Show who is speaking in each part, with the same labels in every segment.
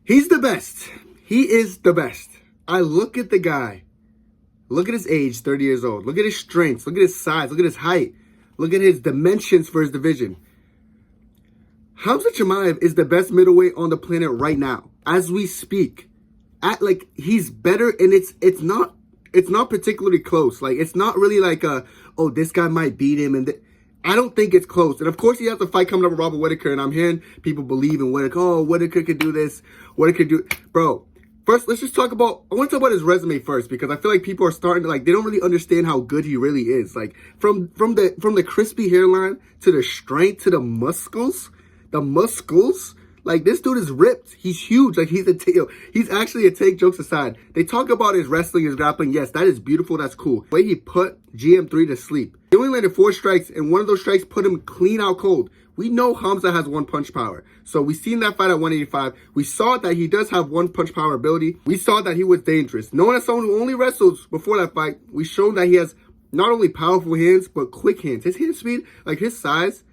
Speaker 1: He's the best. He is the best. I look at the guy. Look at his age, 30 years old. Look at his strengths. Look at his size. Look at his height. Look at his dimensions for his division. Khamzat Chimaev is the best middleweight on the planet right now, as we speak. He's better, and it's not particularly close. Like, it's not really like this guy might beat him, and I don't think it's close. And of course, he has a fight coming up with Robert Whittaker, and I'm hearing people believe in Whittaker. Oh, Whittaker could do this. Whittaker could do, bro. First, let's just talk about, I want to talk about his resume first, because I feel like people are starting to, they don't really understand how good he really is. Like, from the crispy hairline to the strength to the muscles, like, this dude is ripped. He's huge. Like, he's actually a take, jokes aside. They talk about his wrestling, his grappling. Yes, that is beautiful. That's cool. The way he put GM3 to sleep. He only landed 4 strikes, and one of those strikes put him clean out cold. We know Khamzat has one punch power. So we seen that fight at 185. We saw that he does have one punch power ability. We saw that he was dangerous. Knowing as someone who only wrestles before that fight, we showed that he has not only powerful hands, but quick hands. His hand speed, like his size,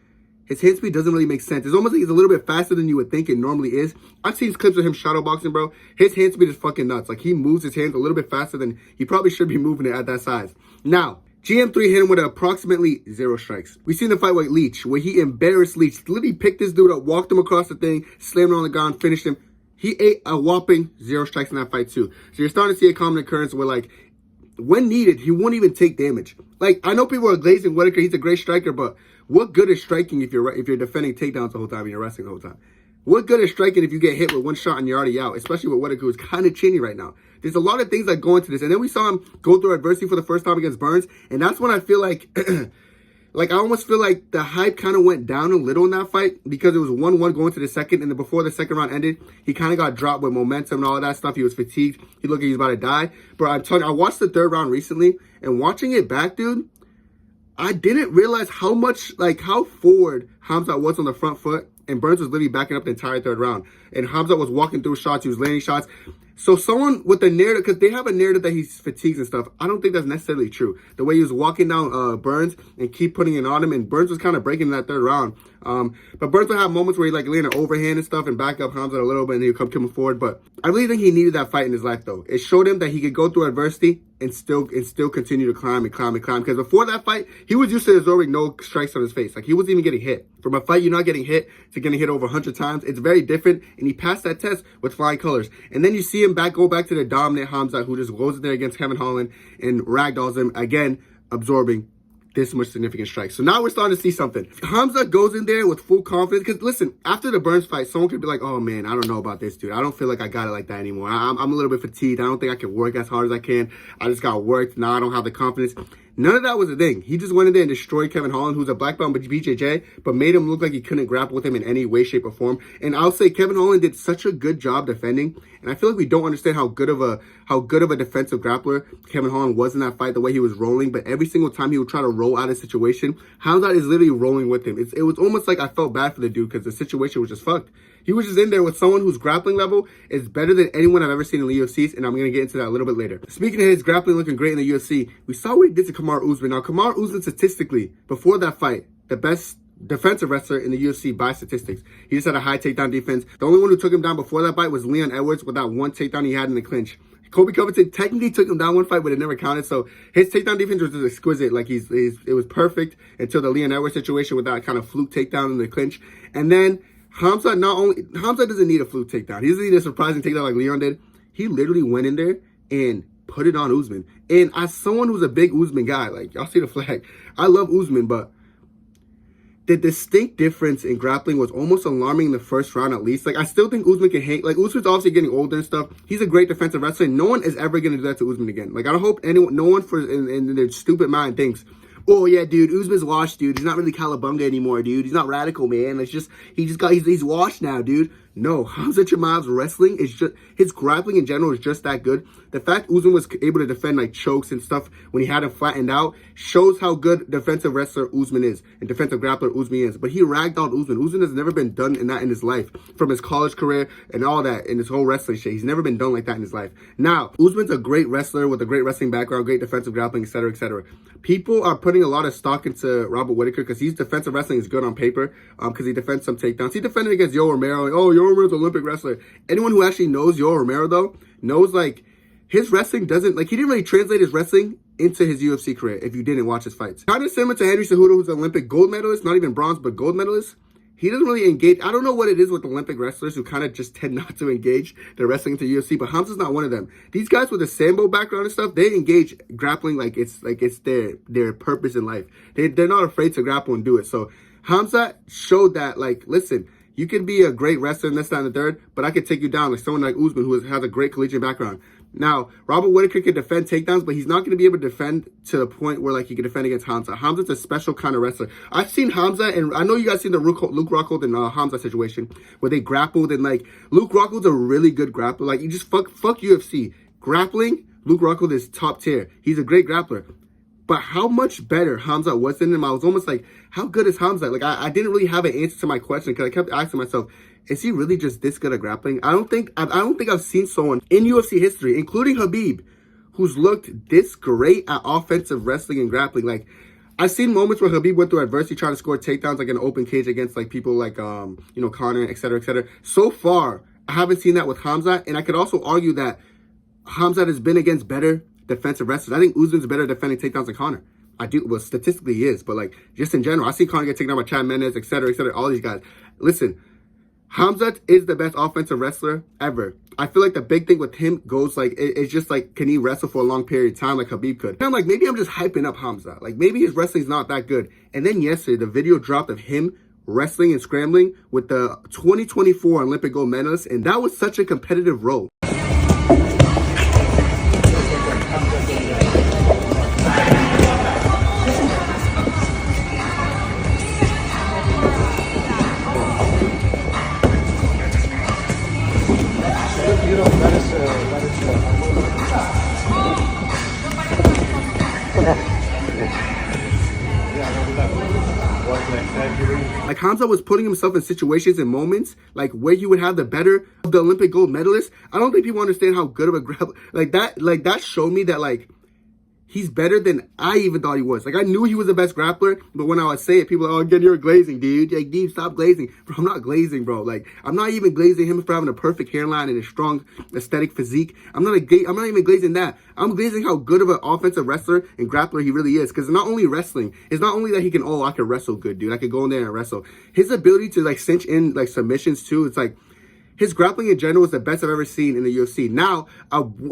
Speaker 1: his hand speed doesn't really make sense. It's almost like he's a little bit faster than you would think it normally is. I've seen clips of him shadowboxing, bro. His hand speed is fucking nuts. Like, he moves his hands a little bit faster than he probably should be moving it at that size. Now, GM3 hit him with approximately 0 strikes. We seen the fight with Leach, where he embarrassed Leach. Literally picked this dude up, walked him across the thing, slammed him on the ground, finished him. He ate a whopping 0 strikes in that fight too. So you're starting to see a common occurrence where, like, when needed, he won't even take damage. Like, I know people are glazing Whittaker. He's a great striker, but what good is striking if you're defending takedowns the whole time and you're wrestling the whole time? What good is striking if you get hit with one shot and you're already out, especially with Whittaker, who's kind of chinny right now? There's a lot of things that go into this. And then we saw him go through adversity for the first time against Burns. And that's when I feel like, I almost feel like the hype kind of went down a little in that fight, because it was 1-1 going to the second. And then before the second round ended, he kind of got dropped with momentum and all of that stuff. He was fatigued. He looked like he was about to die. But I'm telling you, I watched the third round recently, and watching it back, dude, I didn't realize how forward Khamzat was on the front foot, and Burns was literally backing up the entire third round. And Khamzat was walking through shots, he was landing shots. So someone with the narrative, because they have a narrative that he's fatigued and stuff, I don't think that's necessarily true. The way he was walking down Burns and keep putting it on him, and Burns was kind of breaking in that third round. But Burns would have moments where he land an overhand and stuff and back up Khamzat a little bit, and he would come coming forward. But I really think he needed that fight in his life, though. It showed him that he could go through adversity and still continue to climb. Because before that fight, he was used to absorbing no strikes on his face. Like, he wasn't even getting hit. From a fight you're not getting hit to getting hit over 100 times, it's very different. And he passed that test with flying colors. And then you see him go back to the dominant Khamzat, who just goes in there against Kevin Holland and ragdolls him, again, absorbing this much significant strikes. So now we're starting to see something. Khamzat goes in there with full confidence. Because listen, after the Burns fight, someone could be like, oh man, I don't know about this dude. I don't feel like I got it like that anymore. I'm a little bit fatigued. I don't think I can work as hard as I can. I just got worked. Now I don't have the confidence. None of that was a thing. He just went in there and destroyed Kevin Holland, who's a black belt BJJ, but made him look like he couldn't grapple with him in any way, shape, or form. And I'll say Kevin Holland did such a good job defending, and I feel like we don't understand how good of a defensive grappler Kevin Holland was in that fight, the way he was rolling. But every single time he would try to roll out of situation, Khamzat is literally rolling with him. It was almost like I felt bad for the dude, because the situation was just fucked. He was just in there with someone whose grappling level is better than anyone I've ever seen in the UFC, and I'm going to get into that a little bit later. Speaking of his grappling looking great in the UFC, we saw what he did to Kamaru Usman. Now, Kamaru Usman, statistically, before that fight, the best defensive wrestler in the UFC by statistics. He just had a high takedown defense. The only one who took him down before that fight was Leon Edwards with that one takedown he had in the clinch. Colby Covington technically took him down one fight, but it never counted. So his takedown defense was just exquisite. Like, it was perfect until the Leon Edwards situation with that kind of fluke takedown in the clinch. And then Khamzat doesn't need a fluke takedown. He doesn't need a surprising takedown like Leon did. He literally went in there and put it on Usman. And as someone who's a big Usman guy, like, y'all see the flag. I love Usman, but the distinct difference in grappling was almost alarming in the first round at least. Like, I still think Usman can hang. Like, Usman's obviously getting older and stuff. He's a great defensive wrestler. No one is ever going to do that to Usman again. Like, I don't hope no one in their stupid mind thinks, oh yeah, dude, Usman's washed, dude. He's not really Calabunga anymore, dude. He's not radical, man. He's washed now, dude. No, Khamzat Chimaev's wrestling is just, his grappling in general is just that good. The fact Usman was able to defend like chokes and stuff when he had him flattened out shows how good defensive wrestler Usman is and defensive grappler Usman is. But he ragdolled Usman. Usman has never been done in that in his life, from his college career and all that, in his whole wrestling shit. He's never been done like that in his life. Now, Usman's a great wrestler with a great wrestling background, great defensive grappling, etc., etc. People are putting a lot of stock into Robert Whittaker because his defensive wrestling is good on paper, because he defends some takedowns. He defended against Yoel Romero. Oh, Yoel Yoel Romero's an Olympic wrestler. Anyone who actually knows Yoel Romero, though, knows, like, his wrestling doesn't, like, he didn't really translate his wrestling into his UFC career if you didn't watch his fights. Kind of similar to Henry Cejudo, who's an Olympic gold medalist, not even bronze, but gold medalist. He doesn't really engage. I don't know what it is with Olympic wrestlers who kind of just tend not to engage their wrestling into UFC, but Khamzat's not one of them. These guys with the Sambo background and stuff, they engage grappling like it's their purpose in life. They're not afraid to grapple and do it. So Khamzat showed that, like, listen, you can be a great wrestler and this, that, and the third, but I could take you down like someone like Usman who has a great collegiate background. Now, Robert Whittaker can defend takedowns, but he's not going to be able to defend to the point where, like, he can defend against Khamzat. Khamzat's a special kind of wrestler. I've seen Khamzat, and I know you guys seen the Luke Rockhold and Khamzat situation where they grappled, and, like, Luke Rockhold's a really good grappler. Like, you just fuck UFC. Grappling, Luke Rockhold is top tier. He's a great grappler. But how much better Khamzat was than him, I was almost like, how good is Khamzat? Like, I didn't really have an answer to my question because I kept asking myself, is he really just this good at grappling? I don't think I've seen someone in UFC history, including Khabib, who's looked this great at offensive wrestling and grappling. Like, I've seen moments where Khabib went through adversity trying to score takedowns like in an open cage against like people like Conor, et cetera, et cetera. So far, I haven't seen that with Khamzat, and I could also argue that Khamzat has been against better defensive wrestlers. I think Usman's better at defending takedowns than Conor. I do. Well, statistically he is, but like just in general, I see Conor get taken down by Chad Mendes, et cetera, all these guys. Listen, Khamzat is the best offensive wrestler ever. I feel like the big thing with him goes like, it's just like, can he wrestle for a long period of time like Khabib could? And I'm like, maybe I'm just hyping up Khamzat. Like, maybe his wrestling's not that good. And then yesterday, the video dropped of him wrestling and scrambling with the 2024 Olympic gold medalist, and that was such a competitive role. Like, Khamzat was putting himself in situations and moments like where he would have the better of the Olympic gold medalist. I don't think people understand how good of a grappler like that showed me that, like, he's better than I even thought he was. Like, I knew he was the best grappler, but when I would say it, people are like, oh, again, you're glazing, dude. Like, dude, stop glazing. Bro, I'm not glazing, bro. Like, I'm not even glazing him for having a perfect hairline and a strong aesthetic physique. I'm not even glazing that. I'm glazing how good of an offensive wrestler and grappler he really is. Because not only wrestling, it's not only that he can, I can wrestle good, dude. I could go in there and wrestle. His ability to, like, cinch in, like, submissions, too. It's like, his grappling in general is the best I've ever seen in the UFC. Now,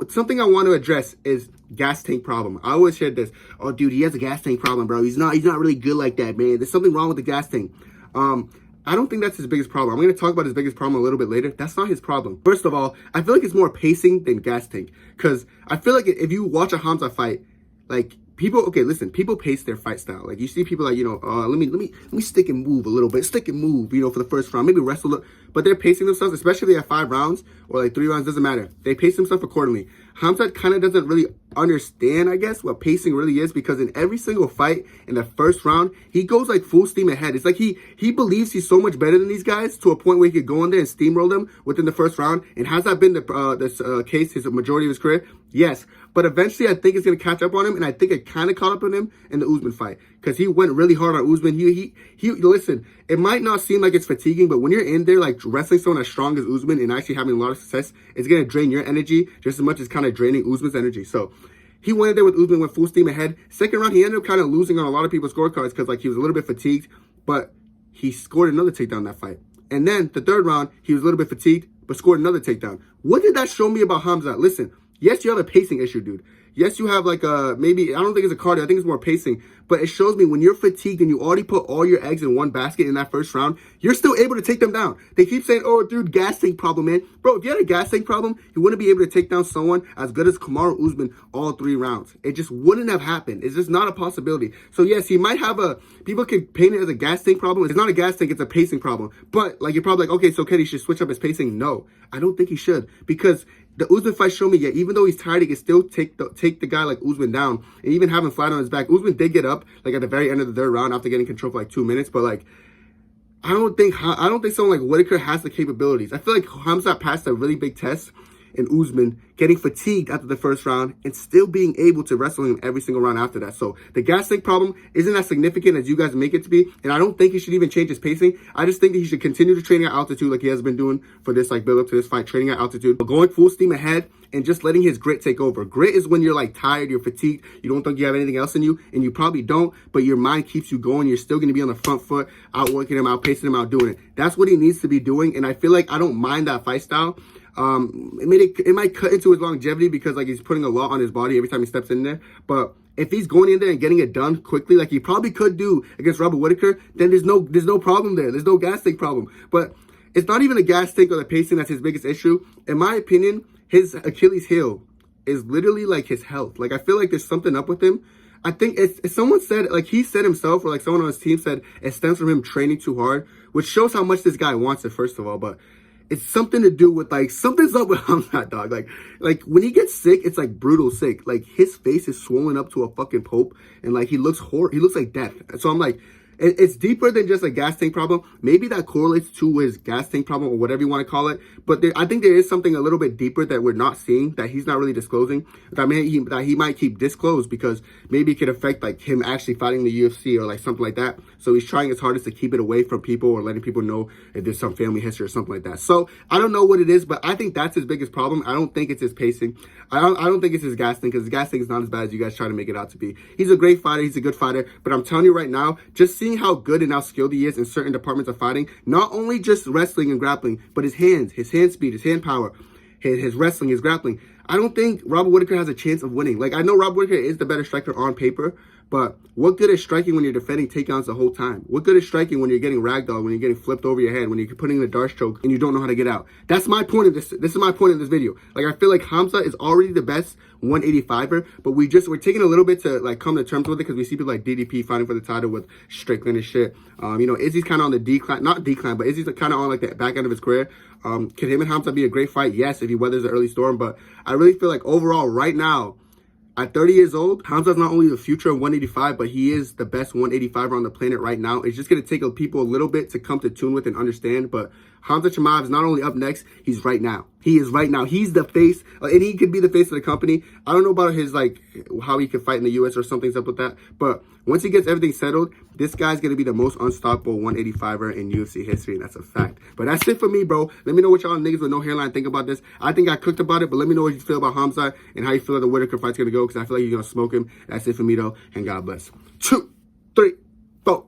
Speaker 1: something I want to address is gas tank problem. I always hear this. Oh, dude, he has a gas tank problem, bro. He's not really good like that, man. There's something wrong with the gas tank. I don't think that's his biggest problem. I'm going to talk about his biggest problem a little bit later. That's not his problem. First of all, I feel like it's more pacing than gas tank. Because I feel like if you watch a Khamzat fight, like, people pace their fight style. Like, you see people like, let me stick and move a little bit, for the first round, maybe wrestle, but they're pacing themselves, especially if they have 5 rounds or like 3 rounds, doesn't matter. They pace themselves accordingly. Khamzat kind of doesn't really understand, I guess, what pacing really is, because in every single fight in the first round, he goes like full steam ahead. It's like he believes he's so much better than these guys to a point where he could go in there and steamroll them within the first round. And has that been the case his majority of his career? Yes. But eventually, I think it's going to catch up on him, and I think it kind of caught up on him in the Usman fight, because he went really hard on Usman. He listen, it might not seem like it's fatiguing, but when you're in there, like, wrestling someone as strong as Usman and actually having a lot of success, it's going to drain your energy just as much as kind of draining Usman's energy. So he went in there with Usman, went full steam ahead. Second round, he ended up kind of losing on a lot of people's scorecards because, like, he was a little bit fatigued, but he scored another takedown in that fight. And then the third round, he was a little bit fatigued, but scored another takedown. What did that show me about Khamzat? Listen, yes, you have a pacing issue, dude. Yes, you have like maybe, I don't think it's a cardio, I think it's more pacing, but it shows me when you're fatigued and you already put all your eggs in one basket in that first round, you're still able to take them down. They keep saying, oh, dude, gas tank problem, man. Bro, if you had a gas tank problem, you wouldn't be able to take down someone as good as Kamaru Usman all 3 rounds. It just wouldn't have happened. It's just not a possibility. So yes, he might have people can paint it as a gas tank problem. It's not a gas tank, it's a pacing problem. But like, you're probably like, okay, so Kenny should switch up his pacing. No, I don't think he should, because the Usman fight showed me, yeah, even though he's tired, he can still take the guy like Usman down, and even have him flat on his back. Usman did get up like at the very end of the third round after getting control for like 2 minutes, but like, I don't think someone like Whittaker has the capabilities. I feel like Khamzat passed a really big test, and Usman getting fatigued after the first round and still being able to wrestle him every single round after that. So the gas tank problem isn't as significant as you guys make it to be, and I don't think he should even change his pacing. I just think that he should continue to train at altitude like he has been doing for this build up to this fight, training at altitude, but going full steam ahead and just letting his grit take over. Grit is when you're tired, you're fatigued, you don't think you have anything else in you, and you probably don't, but your mind keeps you going. You're still going to be on the front foot, outworking him, outpacing him, outdoing it. That's what he needs to be doing, and I feel like I don't mind that fight style. It might cut into his longevity because he's putting a lot on his body every time he steps in there, but if he's going in there and getting it done quickly like he probably could do against Robert Whittaker, then there's no problem there. There's no gas tank problem. But it's not even a gas tank or the pacing that's his biggest issue. In my opinion, his Achilles heel is literally his health. I feel like there's something up with him. I think it's someone said, he said himself, or someone on his team said it stems from him training too hard, which shows how much this guy wants it, first of all. But it's something to do with something's up with Khamzat, dog. When he gets sick, it's brutal sick. His face is swollen up to a fucking pope, and he looks he looks like death. So I'm it's deeper than just a gas tank problem. Maybe that correlates to his gas tank problem or whatever you want to call it. But I think there is something a little bit deeper that we're not seeing, that he's not really disclosing. That he might keep disclosed because maybe it could affect him actually fighting the UFC or something like that. So he's trying his hardest to keep it away from people or letting people know if there's some family history or something like that. So I don't know what it is, but I think that's his biggest problem. I don't think it's his pacing. I don't think it's his gas tank, because his gas tank is not as bad as you guys try to make it out to be. He's a great fighter. He's a good fighter. But I'm telling you right now, just seeing how good and how skilled he is in certain departments of fighting, not only just wrestling and grappling, but his hands, his hand speed, his hand power, his wrestling, his grappling. I don't think Robert Whittaker has a chance of winning. I know Robert Whittaker is the better striker on paper, but what good is striking when you're defending takedowns the whole time? What good is striking when you're getting ragdolled, when you're getting flipped over your head, when you're putting in a Darce choke and you don't know how to get out? That's my point of this. This is my point of this video. I feel like Khamzat is already the best 185er, but we're taking a little bit to come to terms with it because we see people like DDP fighting for the title with Strickland and shit. Izzy's kind of on the decline, not decline, but Izzy's kind of on the back end of his career. Can him and Khamzat be a great fight? Yes, if he weathers the early storm, but I really feel overall right now, at 30 years old, Khamzat's not only the future of 185, but he is the best 185er on the planet right now. It's just going to take people a little bit to come to tune with and understand, but Khamzat Chimaev is not only up next, he's right now. He is right now. He's the face, and he could be the face of the company. I don't know about his, how he could fight in the U.S. or something's up with that, but once he gets everything settled, this guy's going to be the most unstoppable 185er in UFC history, and that's a fact. But that's it for me, bro. Let me know what y'all niggas with no hairline think about this. I think I cooked about it, but let me know what you feel about Khamzat and how you feel the Whittaker fight's going to go, because I feel like you're going to smoke him. That's it for me, though, and God bless. 2, 3, 4.